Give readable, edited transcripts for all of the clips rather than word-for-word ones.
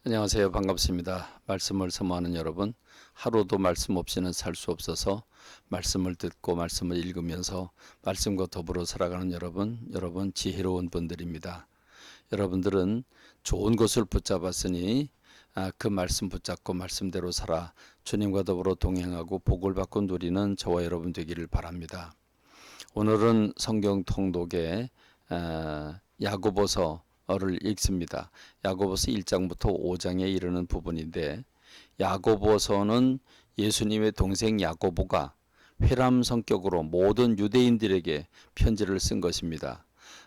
안녕하세요. 반갑습니다. 말씀을 사모하는 여러분, 하루도 말씀 없이는 살 수 없어서 말씀을 듣고 말씀을 읽으면서 말씀과 더불어 살아가는 여러분 지혜로운 분들입니다. 여러분들은 좋은 것을 붙잡았으니 그 말씀 붙잡고 말씀대로 살아 주님과 더불어 동행하고 복을 받고 누리는 저와 여러분 되기를 바랍니다. 오늘은 성경 통독의 야고보서를 읽습니다. 야고보서 1장부터 5장에 이르는 부분인데, 야고보서는 예수님의 동생 야고보가 회람 성격으로 모든 유대인들에게 편지를 쓴 것입니다.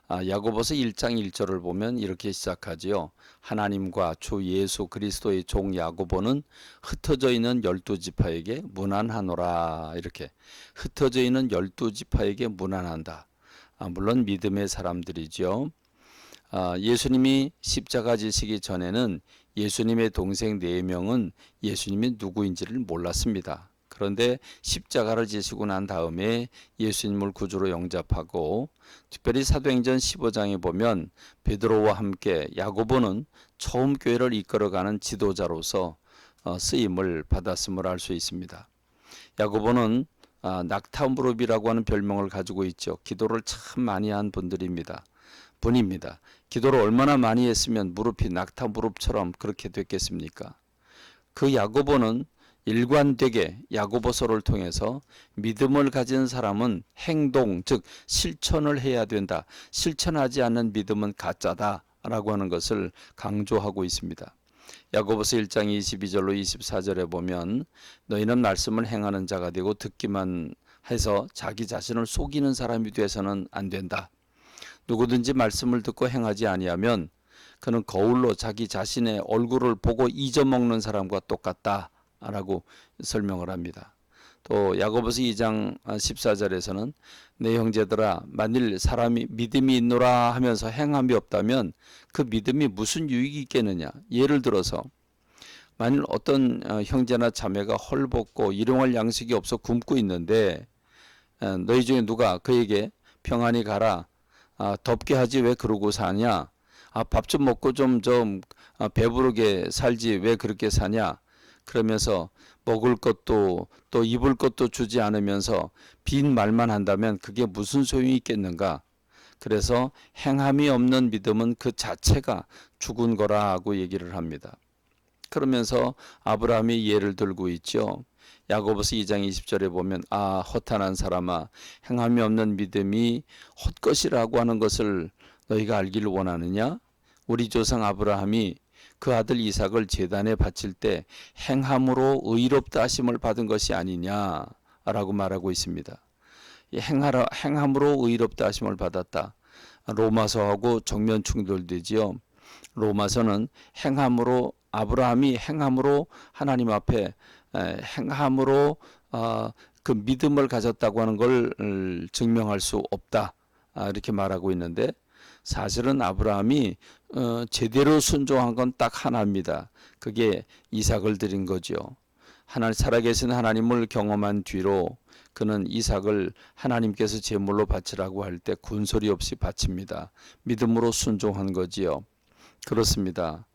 야고보서 1장 1절을 보면 이렇게 시작하지요. 하나님과 주 예수 그리스도의 종 야고보는 흩어져 있는 12지파에게 문안하노라. 이렇게 흩어져 있는 12지파에게 문안한다. 물론 믿음의 사람들이죠. 예수님이 십자가 지시기 전에는 예수님의 동생 4명은 예수님이 누구인지를 몰랐습니다. 그런데 십자가를 지시고 난 다음에 예수님을 구주로 영접하고, 특별히 사도행전 15장에 보면 베드로와 함께 야고보는 처음 교회를 이끌어가는 지도자로서 쓰임을 받았음을 알 수 있습니다. 야고보는 낙타무릎이라고 하는 별명을 가지고 있죠. 기도를 참 많이 한 분입니다. 기도를 얼마나 많이 했으면 무릎이 낙타무릎처럼 그렇게 됐겠습니까? 그 야고보는 일관되게 야고보서를 통해서 믿음을 가진 사람은 행동, 즉 실천을 해야 된다. 실천하지 않는 믿음은 가짜다 라고 하는 것을 강조하고 있습니다. 야고보서 1장 22절로 24절에 보면, 너희는 말씀을 행하는 자가 되고 듣기만 해서 자기 자신을 속이는 사람이 돼서는 안 된다. 누구든지 말씀을 듣고 행하지 아니하면 그는 거울로 자기 자신의 얼굴을 보고 잊어먹는 사람과 똑같다 라고 설명을 합니다. 또 야고보서 2장 14절에서는 내 형제들아, 만일 사람이 믿음이 있노라 하면서 행함이 없다면 그 믿음이 무슨 유익이 있겠느냐. 예를 들어서 만일 어떤 형제나 자매가 헐벗고 일용할 양식이 없어 굶고 있는데, 너희 중에 누가 그에게 평안히 가라, 덥게 하지 왜 그러고 사냐, 밥 좀 먹고 좀 배부르게 살지 왜 그렇게 사냐, 그러면서 먹을 것도 또 입을 것도 주지 않으면서 빈 말만 한다면 그게 무슨 소용이 있겠는가. 그래서 행함이 없는 믿음은 그 자체가 죽은 거라고 얘기를 합니다. 그러면서 아브라함이 예를 들고 있죠. 야고보서 2장 20절에 보면 허탄한 사람아, 행함이 없는 믿음이 헛것이라고 하는 것을 너희가 알기를 원하느냐? 우리 조상 아브라함이 그 아들 이삭을 제단에 바칠 때 행함으로 의롭다 하심을 받은 것이 아니냐라고 말하고 있습니다. 행함으로 의롭다 하심을 받았다. 로마서하고 정면 충돌되지요. 로마서는 아브라함이 행함으로 하나님 앞에 행함으로 그 믿음을 가졌다고 하는 걸 증명할 수 없다, 이렇게 말하고 있는데, 사실은 아브라함이 제대로 순종한 건 딱 하나입니다. 그게 이삭을 드린 거죠. 살아계신 하나님을 경험한 뒤로 그는 이삭을 하나님께서 제물로 바치라고 할 때 군소리 없이 바칩니다. 믿음으로 순종한 거지요. 그렇습니다.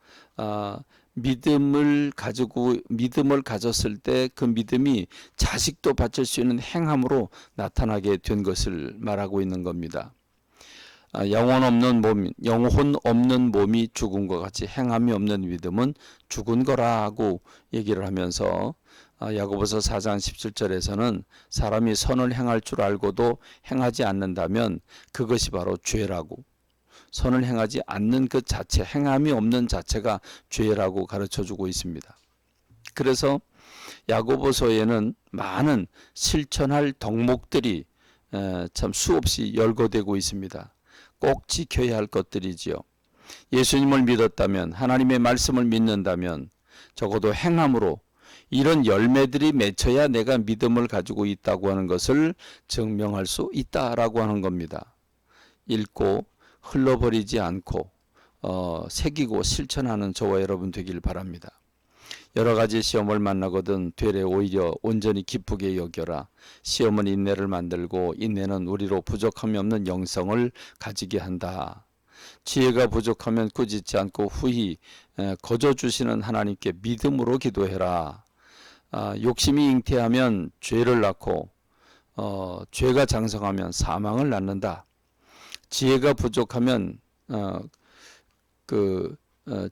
믿음을 가졌을 때 그 믿음이 자식도 바칠 수 있는 행함으로 나타나게 된 것을 말하고 있는 겁니다. 영혼 없는 몸이 죽은 것 같이 행함이 없는 믿음은 죽은 거라고 얘기를 하면서, 야고보서 4장 17절에서는 사람이 선을 행할 줄 알고도 행하지 않는다면 그것이 바로 죄라고, 선을 행하지 않는 그 자체, 행함이 없는 자체가 죄라고 가르쳐주고 있습니다. 그래서 야고보서에는 많은 실천할 덕목들이 참 수없이 열거되고 있습니다. 꼭 지켜야 할 것들이지요. 예수님을 믿었다면, 하나님의 말씀을 믿는다면 적어도 행함으로 이런 열매들이 맺혀야 내가 믿음을 가지고 있다고 하는 것을 증명할 수 있다라고 하는 겁니다. 읽고 흘러버리지 않고 새기고 실천하는 저와 여러분 되길 바랍니다. 여러 가지 시험을 만나거든 되레 오히려 온전히 기쁘게 여겨라. 시험은 인내를 만들고 인내는 우리로 부족함이 없는 영성을 가지게 한다. 지혜가 부족하면 꾸짖지 않고 후히 거저 주시는 하나님께 믿음으로 기도해라. 욕심이 잉태하면 죄를 낳고 죄가 장성하면 사망을 낳는다. 지혜가 부족하면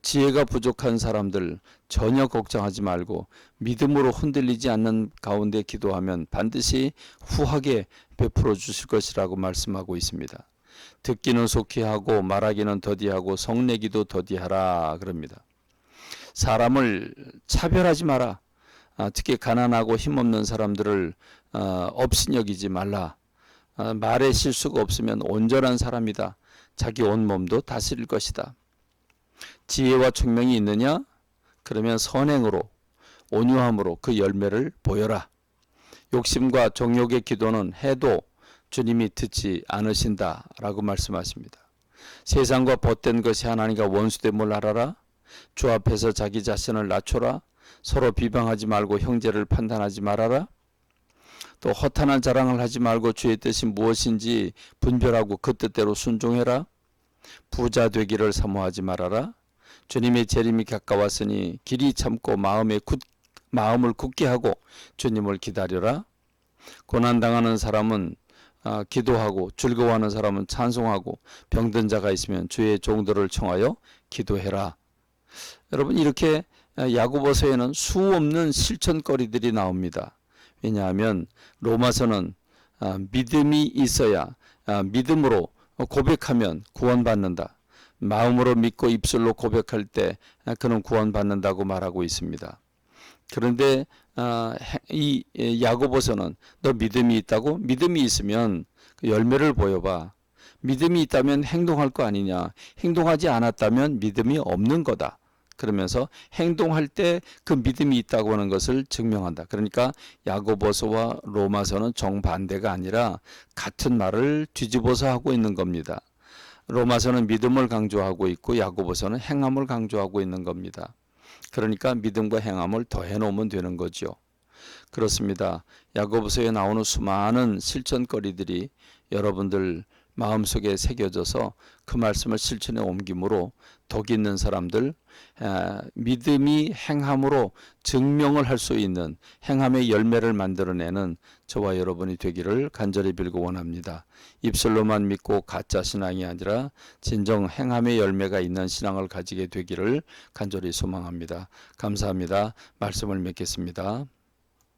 지혜가 부족한 사람들 전혀 걱정하지 말고 믿음으로 흔들리지 않는 가운데 기도하면 반드시 후하게 베풀어 주실 것이라고 말씀하고 있습니다. 듣기는 속히 하고 말하기는 더디하고 성내기도 더디하라 그럽니다. 사람을 차별하지 마라. 특히 가난하고 힘없는 사람들을 업신여기지 말라. 말에 실수가 없으면 온전한 사람이다. 자기 온몸도 다스릴 것이다. 지혜와 총명이 있느냐? 그러면 선행으로 온유함으로 그 열매를 보여라. 욕심과 정욕의 기도는 해도 주님이 듣지 않으신다 라고 말씀하십니다. 세상과 벗된 것이 하나님과 원수됨을 알아라. 주 앞에서 자기 자신을 낮춰라. 서로 비방하지 말고 형제를 판단하지 말아라. 또 허탄한 자랑을 하지 말고 주의 뜻이 무엇인지 분별하고 그 뜻대로 순종해라. 부자 되기를 사모하지 말아라. 주님의 재림이 가까웠으니 길이 참고 마음을 굳게 하고 주님을 기다려라. 고난당하는 사람은 기도하고 즐거워하는 사람은 찬송하고 병든 자가 있으면 주의 종들을 청하여 기도해라. 여러분 이렇게 야고보서에는 수없는 실천거리들이 나옵니다. 왜냐하면 로마서는 믿음이 있어야 믿음으로 고백하면 구원받는다. 마음으로 믿고 입술로 고백할 때 그는 구원받는다고 말하고 있습니다. 그런데 이 야고보서는 너 믿음이 있다고? 믿음이 있으면 그 열매를 보여봐. 믿음이 있다면 행동할 거 아니냐. 행동하지 않았다면 믿음이 없는 거다. 그러면서 행동할 때 그 믿음이 있다고 하는 것을 증명한다. 그러니까 야고보서와 로마서는 정반대가 아니라 같은 말을 뒤집어서 하고 있는 겁니다. 로마서는 믿음을 강조하고 있고 야고보서는 행함을 강조하고 있는 겁니다. 그러니까 믿음과 행함을 더해 놓으면 되는 거죠. 그렇습니다. 야고보서에 나오는 수많은 실천거리들이 여러분들 마음속에 새겨져서 그 말씀을 실천에 옮김으로 덕 있는 사람들, 믿음이 행함으로 증명을 할 수 있는 행함의 열매를 만들어내는 저와 여러분이 되기를 간절히 빌고 원합니다. 입술로만 믿고 가짜 신앙이 아니라 진정 행함의 열매가 있는 신앙을 가지게 되기를 간절히 소망합니다. 감사합니다. 말씀을 맺겠습니다.